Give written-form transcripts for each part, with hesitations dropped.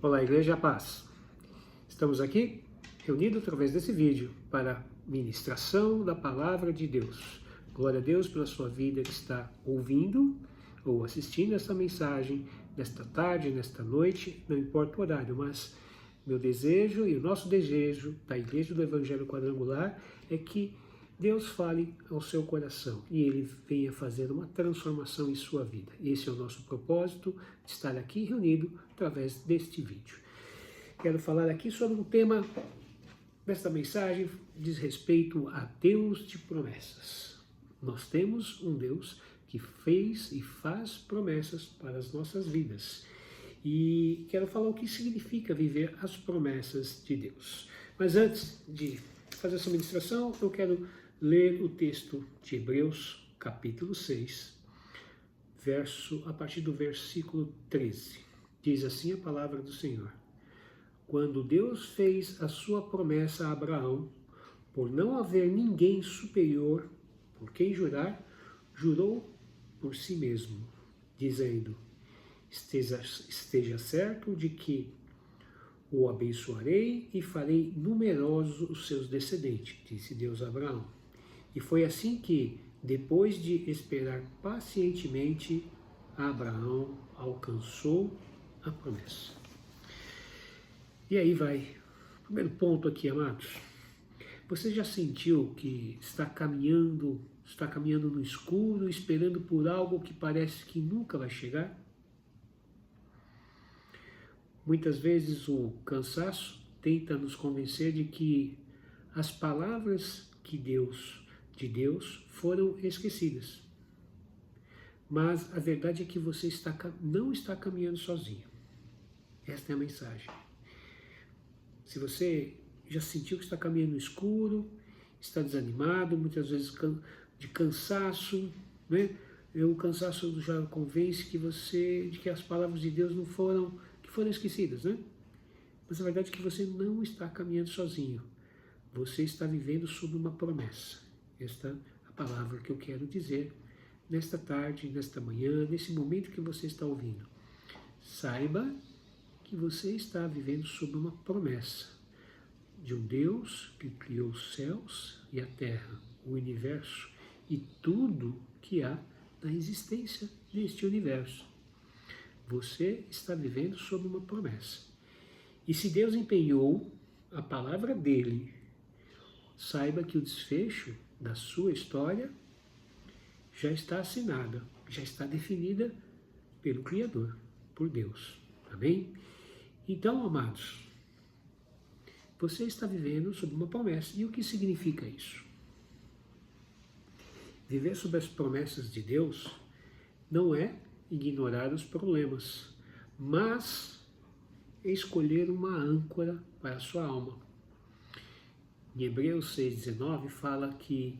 Olá, Igreja Paz. Estamos aqui reunidos através desse vídeo para ministração da Palavra de Deus. Glória a Deus pela sua vida que está ouvindo ou assistindo essa mensagem nesta tarde, nesta noite, não importa o horário, mas meu desejo e o nosso desejo da Igreja do Evangelho Quadrangular é que Deus fale ao seu coração e Ele venha fazer uma transformação em sua vida. Esse é o nosso propósito de estar aqui reunido através deste vídeo. Quero falar aqui sobre um tema desta mensagem, diz respeito a Deus de promessas. Nós temos um Deus que fez e faz promessas para as nossas vidas. E quero falar o que significa viver as promessas de Deus. Mas antes de fazer essa ministração, eu quero ler o texto de Hebreus, capítulo 6, a partir do versículo 13. Diz assim a palavra do Senhor: Quando Deus fez a sua promessa a Abraão, por não haver ninguém superior por quem jurar, jurou por si mesmo, dizendo: Esteja certo de que o abençoarei e farei numerosos os seus descendentes, disse Deus a Abraão. E foi assim que, depois de esperar pacientemente, Abraão alcançou a promessa. E aí vai. Primeiro ponto aqui, amados. Você já sentiu que está caminhando no escuro, esperando por algo que parece que nunca vai chegar? Muitas vezes o cansaço tenta nos convencer de que as palavras de Deus foram esquecidas. Mas a verdade é que você não está caminhando sozinho. Esta é a mensagem. Se você já sentiu que está caminhando no escuro, está desanimado, muitas vezes de cansaço, né? O cansaço já convence de que as palavras de Deus foram esquecidas, né? Mas a verdade é que você não está caminhando sozinho. Você está vivendo sob uma promessa. Esta é a palavra que eu quero dizer nesta tarde, nesta manhã, nesse momento que você está ouvindo. Saiba que você está vivendo sob uma promessa de um Deus que criou os céus e a terra, o universo e tudo que há na existência deste universo. Você está vivendo sob uma promessa. E se Deus empenhou a palavra dele, saiba que o desfecho da sua história já está assinada, já está definida pelo Criador, por Deus. Amém? Então, amados, você está vivendo sob uma promessa. E o que significa isso? Viver sob as promessas de Deus não é ignorar os problemas, mas escolher uma âncora para a sua alma. Em Hebreus 6,19 fala que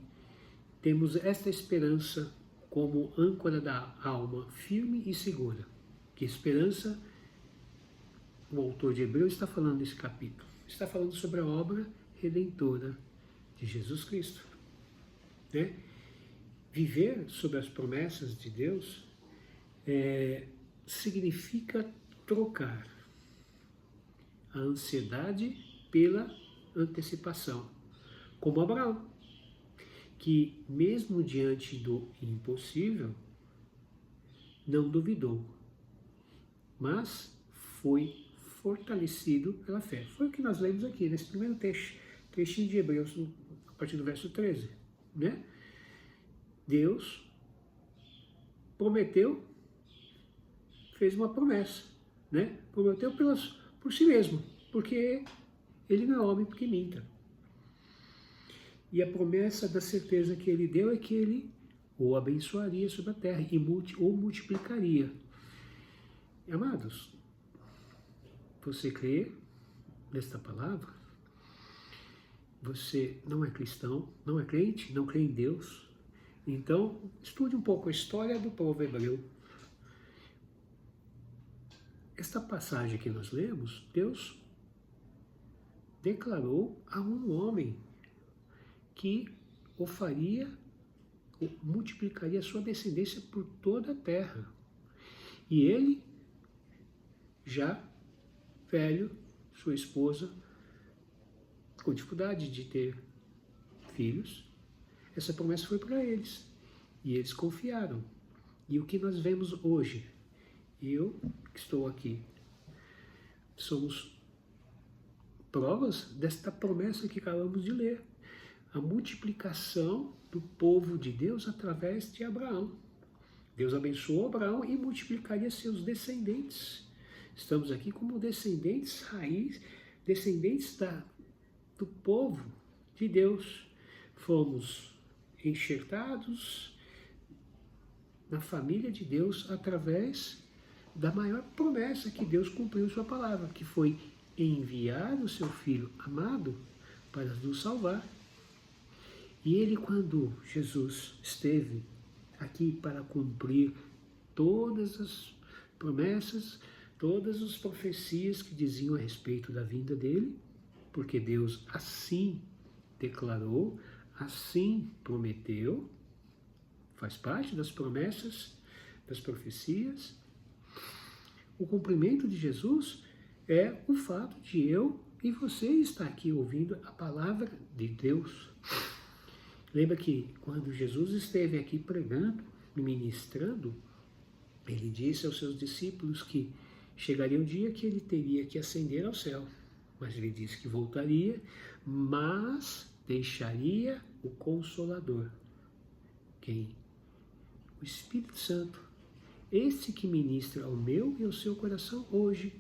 temos esta esperança como âncora da alma, firme e segura. Que esperança o autor de Hebreus está falando nesse capítulo? Está falando sobre a obra redentora de Jesus Cristo. Né? Viver sob as promessas de Deus significa trocar a ansiedade pela antecipação, como Abraão, que mesmo diante do impossível, não duvidou, mas foi fortalecido pela fé. Foi o que nós lemos aqui, nesse primeiro trechinho de Hebreus, a partir do verso 13. Né? Deus prometeu, fez uma promessa, né? Prometeu por si mesmo, porque ele não é homem porque minta. E a promessa da certeza que ele deu é que ele o abençoaria sobre a terra e o multiplicaria. Amados, você crê nesta palavra? Você não é cristão, não é crente, não crê em Deus? Então, estude um pouco a história do povo hebreu. Esta passagem que nós lemos, Deus declarou a um homem que multiplicaria a sua descendência por toda a terra. E ele já velho, sua esposa, com dificuldade de ter filhos. Essa promessa foi para eles e eles confiaram. E o que nós vemos hoje, eu que estou aqui, somos provas desta promessa que acabamos de ler. A multiplicação do povo de Deus através de Abraão. Deus abençoou Abraão e multiplicaria seus descendentes. Estamos aqui como descendentes raiz, descendentes do povo de Deus. Fomos enxertados na família de Deus através da maior promessa que Deus cumpriu em sua palavra, que foi enviar o seu Filho amado para nos salvar. E ele, quando Jesus esteve aqui para cumprir todas as promessas, todas as profecias que diziam a respeito da vinda dele, porque Deus assim declarou, assim prometeu, faz parte das promessas, das profecias. O cumprimento de Jesus é o fato de eu e você estar aqui ouvindo a palavra de Deus. Lembra que quando Jesus esteve aqui pregando e ministrando, ele disse aos seus discípulos que chegaria um dia que ele teria que ascender ao céu. Mas ele disse que voltaria, mas deixaria o Consolador. Quem? O Espírito Santo. Esse que ministra ao meu e ao seu coração hoje.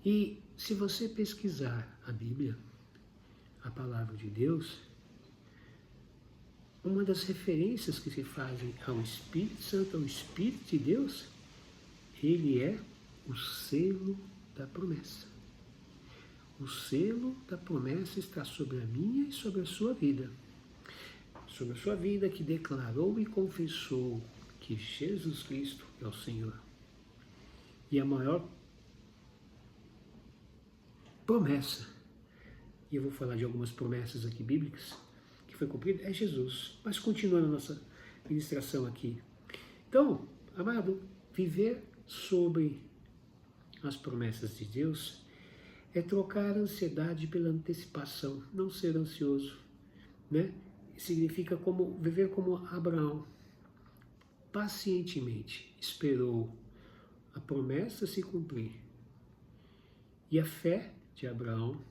E se você pesquisar a Bíblia, a palavra de Deus, uma das referências que se fazem ao Espírito Santo, ao Espírito de Deus, ele é o selo da promessa. O selo da promessa está sobre a minha e sobre a sua vida. Sobre a sua vida que declarou e confessou que Jesus Cristo é o Senhor. E a maior promessa, e eu vou falar de algumas promessas aqui bíblicas, que foi cumprida, é Jesus. Mas continuando a nossa ministração aqui. Então, amado, viver sobre as promessas de Deus é trocar a ansiedade pela antecipação, não ser ansioso, né? Significa viver como Abraão, pacientemente esperou a promessa se cumprir. E a fé de Abraão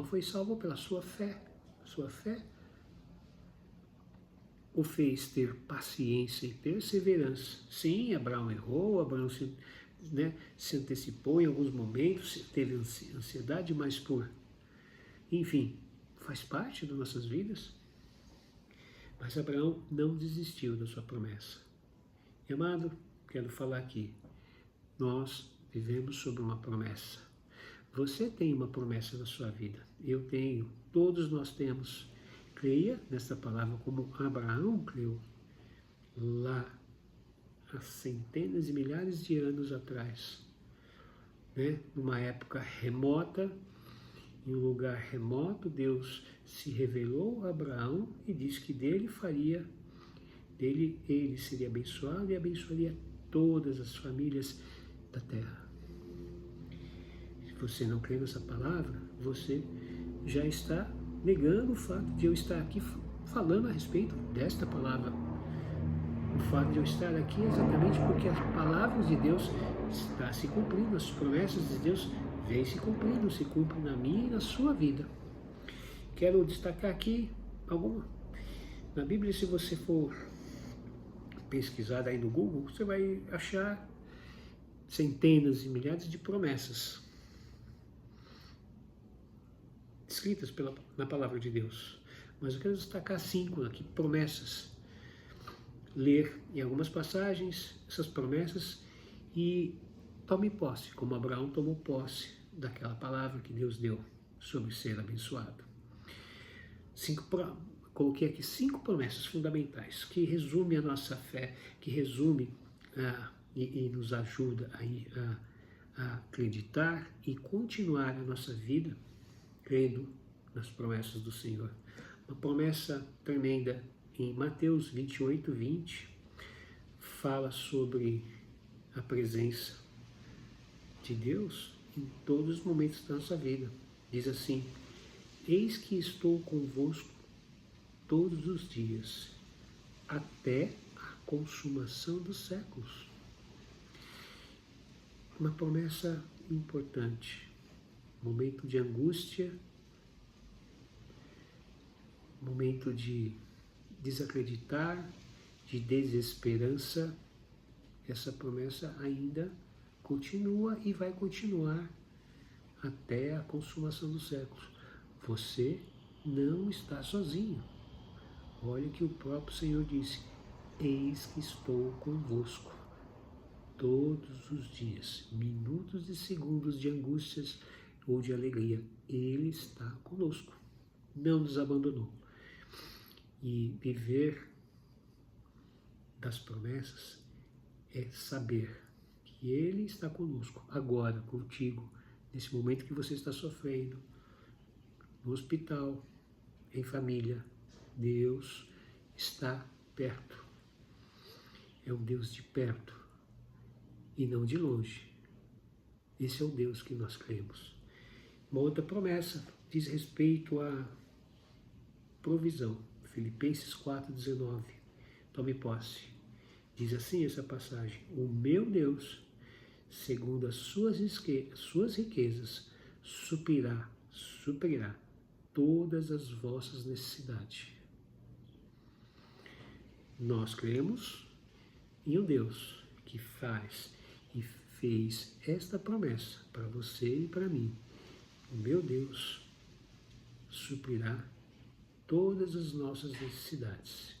foi salvo pela sua fé. Sua fé o fez ter paciência e perseverança. Sim, Abraão errou, Abraão se antecipou em alguns momentos, teve ansiedade, mas enfim, faz parte das nossas vidas. Mas Abraão não desistiu da sua promessa. E, amado, quero falar aqui, nós vivemos sobre uma promessa. Você tem uma promessa na sua vida, eu tenho, todos nós temos. Creia nessa palavra como Abraão creu lá há centenas e milhares de anos atrás, né? Numa época remota, em um lugar remoto, Deus se revelou a Abraão e disse que ele seria abençoado e abençoaria todas as famílias da terra. Se você não crê nessa palavra, você já está negando o fato de eu estar aqui falando a respeito desta palavra. O fato de eu estar aqui é exatamente porque as palavras de Deus estão se cumprindo, as promessas de Deus vêm se cumprindo, se cumprem na minha e na sua vida. Quero destacar aqui alguma. Na Bíblia, se você for pesquisar aí no Google, você vai achar centenas e milhares de promessas escritas na palavra de Deus. Mas eu quero destacar 5 aqui, promessas. Ler em algumas passagens essas promessas e tome posse, como Abraão tomou posse daquela palavra que Deus deu sobre ser abençoado. Coloquei aqui 5 promessas fundamentais que resumem a nossa fé, que resume e nos ajuda a acreditar e continuar a nossa vida crendo nas promessas do Senhor. Uma promessa tremenda em Mateus 28, 20, fala sobre a presença de Deus em todos os momentos da nossa vida. Diz assim: eis que estou convosco todos os dias, até a consumação dos séculos. Uma promessa importante. Momento de angústia, momento de desacreditar, de desesperança, essa promessa ainda continua e vai continuar até a consumação dos séculos. Você não está sozinho. Olha que o próprio Senhor disse: eis que estou convosco todos os dias, minutos e segundos de angústias ou de alegria. Ele está conosco, não nos abandonou. E viver das promessas é saber que Ele está conosco, agora, contigo, nesse momento que você está sofrendo, no hospital, em família. Deus está perto. É um Deus de perto e não de longe. Esse é o Deus que nós cremos. Uma outra promessa diz respeito à provisão. Filipenses 4,19. Tome posse. Diz assim essa passagem: o meu Deus, segundo as suas riquezas, suprirá todas as vossas necessidades. Nós cremos em um Deus que faz e fez esta promessa para você e para mim. O meu Deus suprirá todas as nossas necessidades.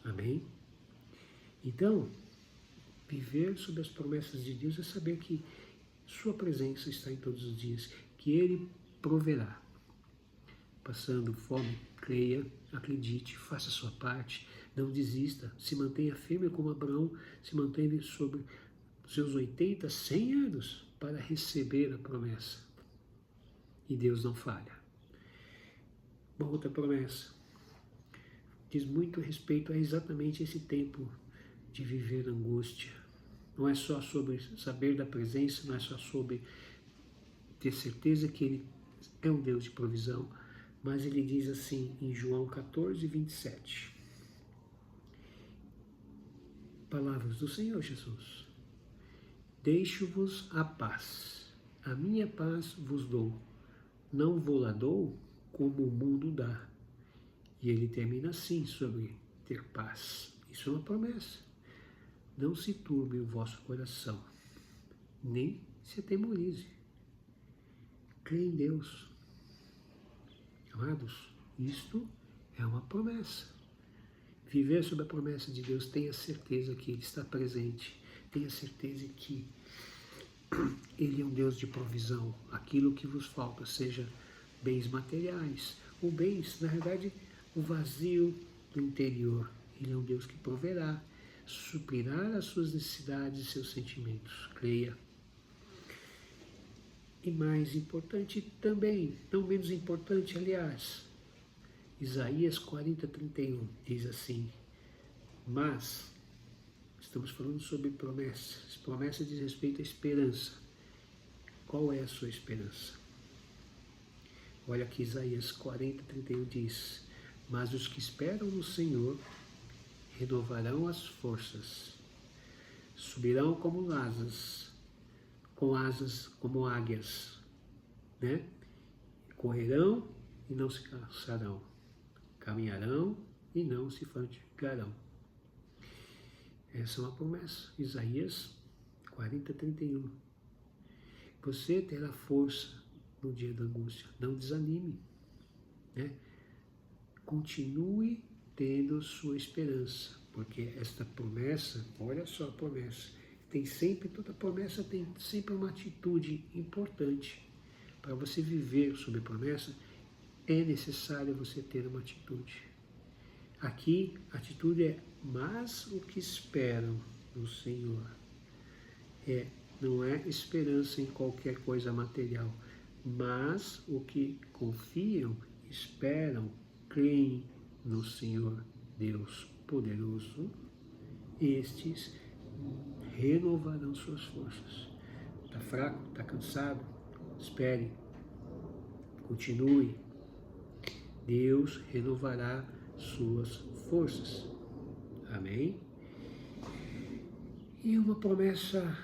Amém? Então, viver sob as promessas de Deus é saber que sua presença está em todos os dias, que Ele proverá. Passando fome, creia, acredite, faça a sua parte, não desista, se mantenha firme como Abraão se manteve sobre seus 80, 100 anos para receber a promessa. E Deus não falha. Uma outra promessa diz muito respeito a exatamente esse tempo de viver angústia. Não é só sobre saber da presença, não é só sobre ter certeza que Ele é um Deus de provisão, mas Ele diz assim em João 14, 27. Palavras do Senhor Jesus: deixo-vos a paz, a minha paz vos dou, não vou-la dou como o mundo dá. E ele termina assim sobre ter paz. Isso é uma promessa. Não se turbe o vosso coração, nem se atemorize. Crê em Deus. Amados, isto é uma promessa. Viver sob a promessa de Deus, tenha certeza que Ele está presente. Tenha certeza que Ele é um Deus de provisão. Aquilo que vos falta, seja bens materiais ou bens, na verdade, o vazio do interior. Ele é um Deus que proverá, suprirá as suas necessidades e seus sentimentos. Creia. E mais importante também, não menos importante, aliás, Isaías 40, 31 diz assim: mas, estamos falando sobre promessas. Promessa diz respeito à esperança. Qual é a sua esperança? Olha aqui Isaías 40, 31 diz: mas os que esperam no Senhor renovarão as forças, subirão como asas, com asas como águias, né? Correrão e não se cansarão, caminharão e não se fatigarão. Essa é uma promessa, Isaías 40, 31. Você terá força no dia da angústia, não desanime, né? Continue tendo sua esperança, porque esta promessa, olha só a promessa, toda promessa tem sempre uma atitude importante. Para você viver sob promessa, é necessário você ter uma atitude. Aqui, a atitude é: mas o que esperam no Senhor. Não é esperança em qualquer coisa material, mas o que confiam, esperam, creem no Senhor Deus poderoso, estes renovarão suas forças. Está fraco? Está cansado? Espere. Continue. Deus renovará suas forças. Amém? E uma promessa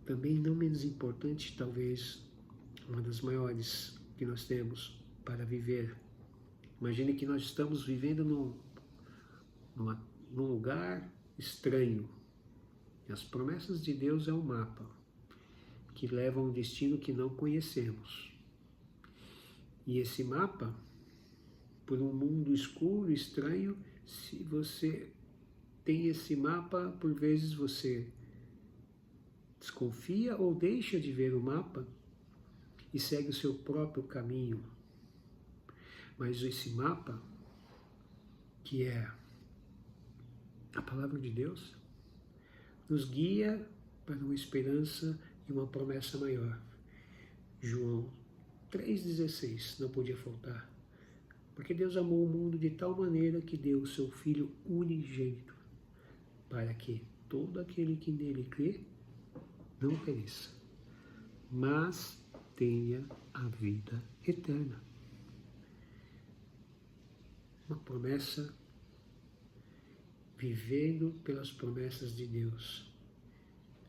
também não menos importante, talvez uma das maiores que nós temos para viver. Imagine que nós estamos vivendo num lugar estranho. E as promessas de Deus é um mapa que leva a um destino que não conhecemos. E esse mapa, por um mundo escuro, estranho, se você tem esse mapa, por vezes você desconfia ou deixa de ver o mapa e segue o seu próprio caminho. Mas esse mapa, que é a palavra de Deus, nos guia para uma esperança e uma promessa maior. João 3,16 não podia faltar. Porque Deus amou o mundo de tal maneira que deu o seu Filho unigênito, para que todo aquele que nele crê não pereça, mas tenha a vida eterna. Uma promessa, vivendo pelas promessas de Deus.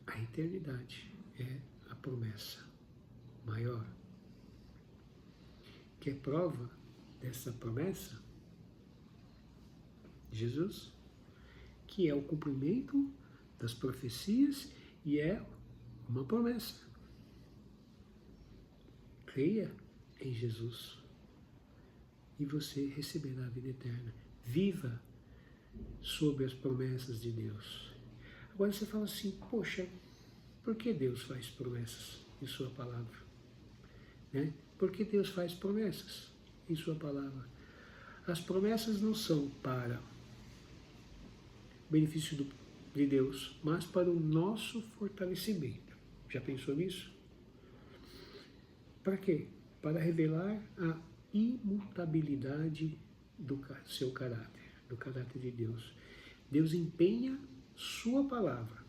A eternidade é a promessa maior. Que é prova dessa promessa? Jesus, que é o cumprimento das profecias e é uma promessa. Creia em Jesus e você receberá a vida eterna. Viva sob as promessas de Deus. Agora você fala assim, poxa, por que Deus faz promessas em sua palavra? Né? Por que Deus faz promessas em sua palavra? As promessas não são para benefício de Deus, mas para o nosso fortalecimento. Já pensou nisso? Para quê? Para revelar a imutabilidade do seu caráter, do caráter de Deus. Deus empenha sua palavra,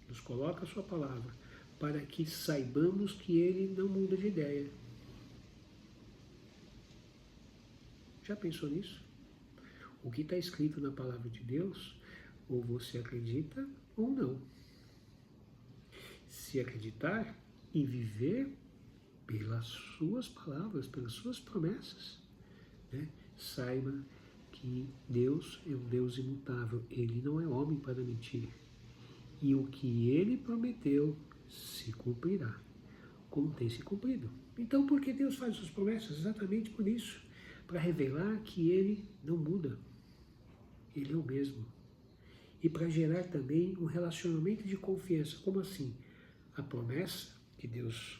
nos coloca a sua palavra, para que saibamos que Ele não muda de ideia. Já pensou nisso? O que está escrito na palavra de Deus, ou você acredita ou não. Se acreditar e viver pelas suas palavras, pelas suas promessas, né? Saiba que Deus é um Deus imutável. Ele não é homem para mentir. E o que Ele prometeu se cumprirá, como tem se cumprido. Então, por que Deus faz suas promessas? Exatamente por isso. Para revelar que Ele não muda. Ele é o mesmo. E para gerar também um relacionamento de confiança. Como assim? A promessa que Deus,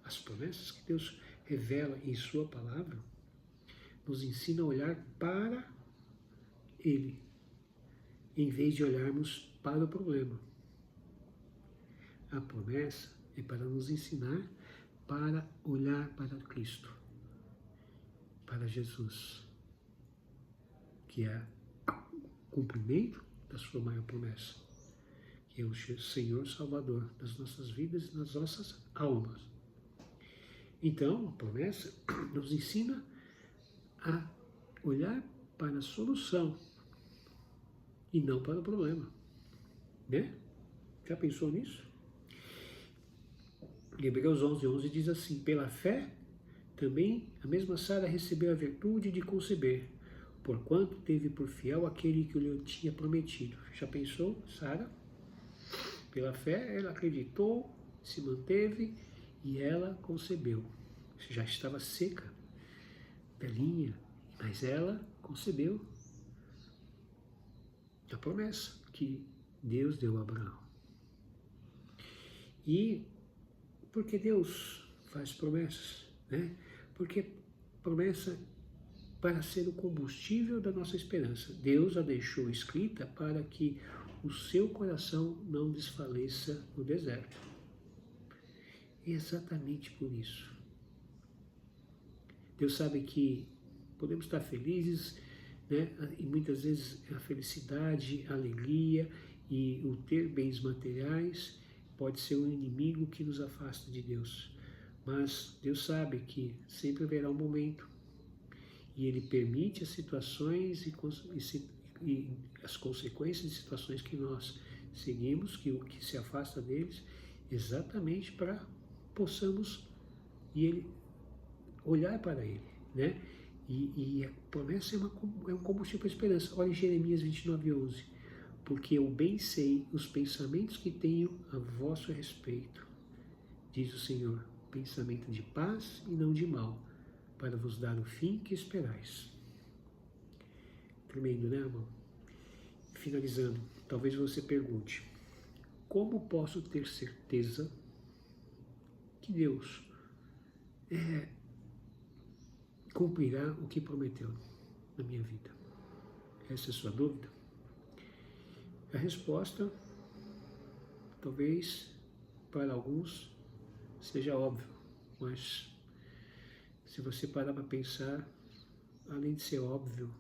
as promessas que Deus revela em sua palavra, nos ensina a olhar para Ele, em vez de olharmos para o problema. A promessa é para nos ensinar para olhar para Cristo, para Jesus, que é o cumprimento da sua maior promessa, que é o Senhor Salvador das nossas vidas e das nossas almas. Então, a promessa nos ensina a olhar para a solução e não para o problema, né? Já pensou nisso? Hebreus 11:11 diz assim, pela fé também a mesma Sara recebeu a virtude de conceber, porquanto teve por fiel aquele que lhe tinha prometido. Já pensou, Sara? Pela fé ela acreditou, se manteve e ela concebeu. Já estava seca, velhinha, mas ela concebeu a promessa que Deus deu a Abraão. E por que Deus faz promessas? Né? Porque promessa para ser o combustível da nossa esperança. Deus a deixou escrita para que o seu coração não desfaleça no deserto. Exatamente por isso. Deus sabe que podemos estar felizes, né? E muitas vezes a felicidade, a alegria e o ter bens materiais pode ser um inimigo que nos afasta de Deus. Mas Deus sabe que sempre haverá um momento e Ele permite as situações e as consequências de situações que nós seguimos, que se afasta deles, exatamente para possamos olhar para Ele, né? E a promessa é um combustível para a esperança. Olha em Jeremias 29:11. Porque eu bem sei os pensamentos que tenho a vosso respeito, diz o Senhor, pensamento de paz e não de mal, para vos dar o fim que esperais. Tremendo, né, irmão? Finalizando, talvez você pergunte, como posso ter certeza que Deus cumprirá o que prometeu na minha vida? Essa é a sua dúvida? A resposta, talvez para alguns seja óbvio, mas se você parar para pensar, além de ser óbvio,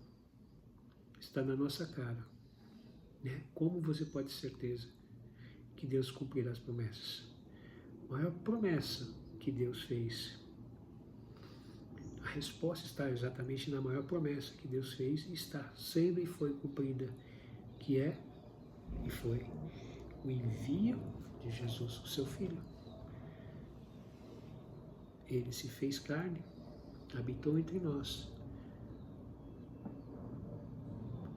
está na nossa cara, né? Como você pode ter certeza que Deus cumprirá as promessas? A maior promessa que Deus fez, a resposta está exatamente na maior promessa que Deus fez e está sendo e foi cumprida, que é e foi o envio de Jesus, o seu Filho. Ele se fez carne, habitou entre nós.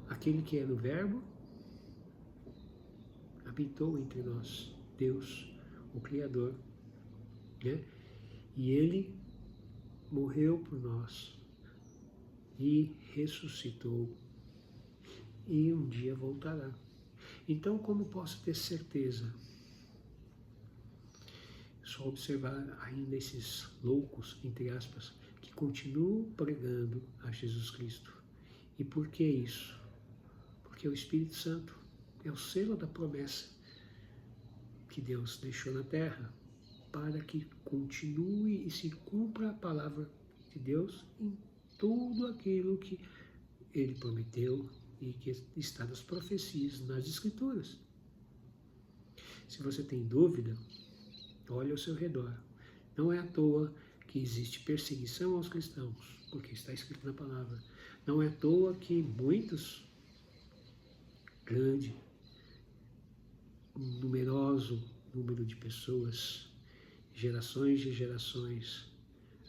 Aquele que era o Verbo habitou entre nós, Deus, o Criador, né? E Ele morreu por nós e ressuscitou e um dia voltará. Então, como posso ter certeza? Só observar ainda esses loucos, entre aspas, que continuam pregando a Jesus Cristo. E por que isso? Porque o Espírito Santo é o selo da promessa que Deus deixou na terra para que continue e se cumpra a palavra de Deus em tudo aquilo que Ele prometeu e que está nas profecias, nas Escrituras. Se você tem dúvida, olhe ao seu redor. Não é à toa que existe perseguição aos cristãos, porque está escrito na palavra. Não é à toa que muitos, grande, numeroso número de pessoas, gerações de gerações,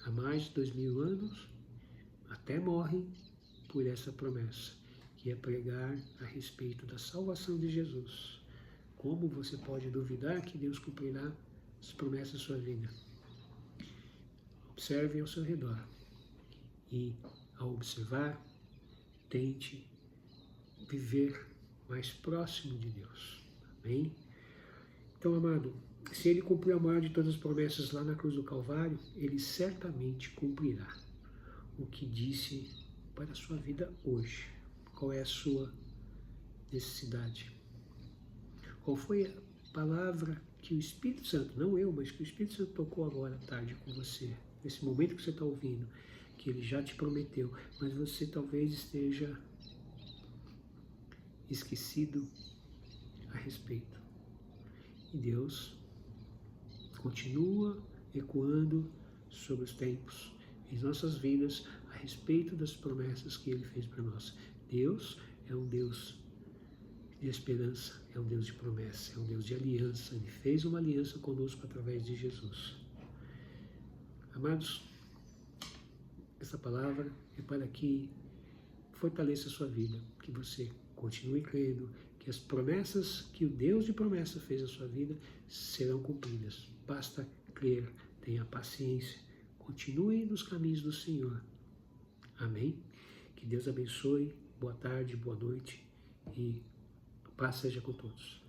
há mais de 2000 anos, até morrem por essa promessa, que é pregar a respeito da salvação de Jesus. Como você pode duvidar que Deus cumprirá as promessas da sua vida? Observe ao seu redor e, ao observar, tente viver mais próximo de Deus. Amém? Então, amado, se Ele cumpriu a maior de todas as promessas lá na cruz do Calvário, Ele certamente cumprirá o que disse para a sua vida hoje. Qual é a sua necessidade? Qual foi a palavra que o Espírito Santo, não eu, mas que o Espírito Santo tocou agora à tarde com você, nesse momento que você está ouvindo, que Ele já te prometeu, mas você talvez esteja esquecido a respeito. E Deus continua ecoando sobre os tempos em nossas vidas a respeito das promessas que Ele fez para nós. Deus é um Deus de esperança, é um Deus de promessa, é um Deus de aliança. Ele fez uma aliança conosco através de Jesus. Amados, essa palavra é para que fortaleça a sua vida, que você continue crendo que as promessas que o Deus de promessa fez à sua vida serão cumpridas. Basta crer, tenha paciência, continue nos caminhos do Senhor. Amém? Que Deus abençoe, boa tarde, boa noite e a paz seja com todos.